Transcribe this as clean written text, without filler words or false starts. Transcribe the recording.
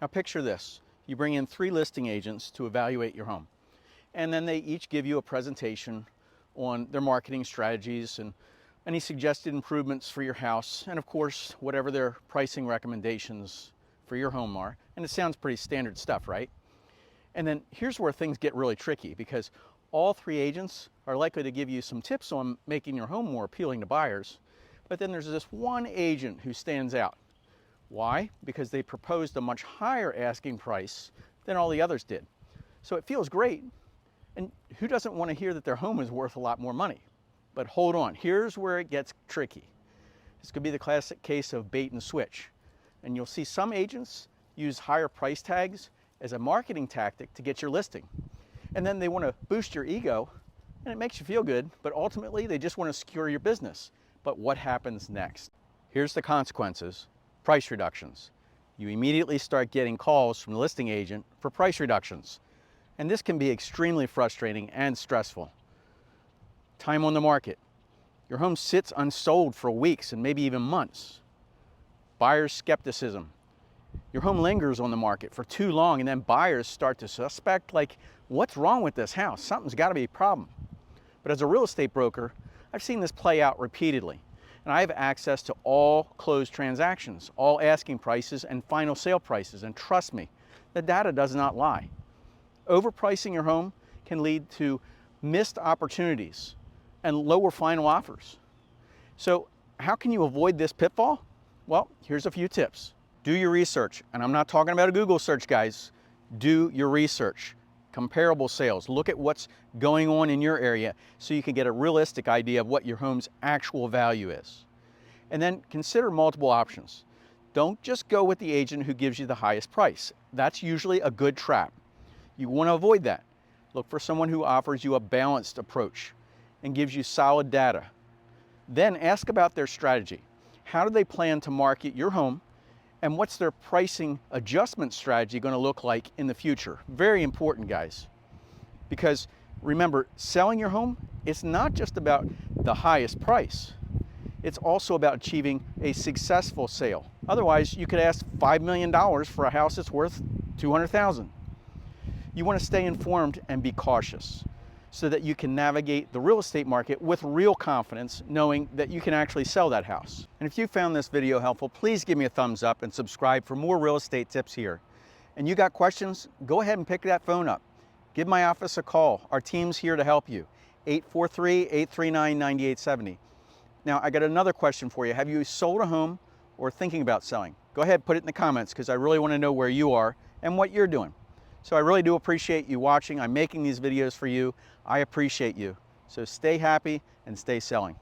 Now picture this. You bring in 3 listing agents to evaluate your home. And then they each give you a presentation on their marketing strategies and any suggested improvements for your house, and of course, whatever their pricing recommendations for your home are. And it sounds pretty standard stuff, right? And then here's where things get really tricky, because all 3 agents are likely to give you some tips on making your home more appealing to buyers. But then there's this one agent who stands out. Why? Because they proposed a much higher asking price than all the others did. So it feels great. And who doesn't want to hear that their home is worth a lot more money? But hold on, here's where it gets tricky. This could be the classic case of bait and switch. And you'll see some agents use higher price tags as a marketing tactic to get your listing. And then they want to boost your ego, and it makes you feel good, but ultimately they just want to secure your business. But what happens next? Here's the consequences: price reductions. You immediately start getting calls from the listing agent for price reductions. And this can be extremely frustrating and stressful. Time on the market. Your home sits unsold for weeks and maybe even months. Buyer's skepticism. Your home lingers on the market for too long, and then buyers start to suspect, like, what's wrong with this house? Something's got to be a problem. But as a real estate broker, I've seen this play out repeatedly. And I have access to all closed transactions, all asking prices and final sale prices. And trust me, the data does not lie. Overpricing your home can lead to missed opportunities and lower final offers. So how can you avoid this pitfall? Well, here's a few tips. Do your research. And I'm not talking about a Google search, guys. Do your research. Comparable sales. Look at what's going on in your area so you can get a realistic idea of what your home's actual value is. And then consider multiple options. Don't just go with the agent who gives you the highest price. That's usually a good trap. You want to avoid that. Look for someone who offers you a balanced approach and gives you solid data. Then ask about their strategy. How do they plan to market your home, and what's their pricing adjustment strategy going to look like in the future? Very important, guys. Because remember, selling your home, it's not just about the highest price. It's also about achieving a successful sale. Otherwise, you could ask $5 million for a house that's worth $200,000. You want to stay informed and be cautious so that you can navigate the real estate market with real confidence, knowing that you can actually sell that house. And if you found this video helpful, please give me a thumbs up and subscribe for more real estate tips here. And you got questions? Go ahead and pick that phone up. Give my office a call. Our team's here to help you. 843-839-9870. Now, I got another question for you. Have you sold a home or thinking about selling? Go ahead, put it in the comments, because I really want to know where you are and what you're doing. So I really do appreciate you watching. I'm making these videos for you. I appreciate you. So stay happy and stay selling.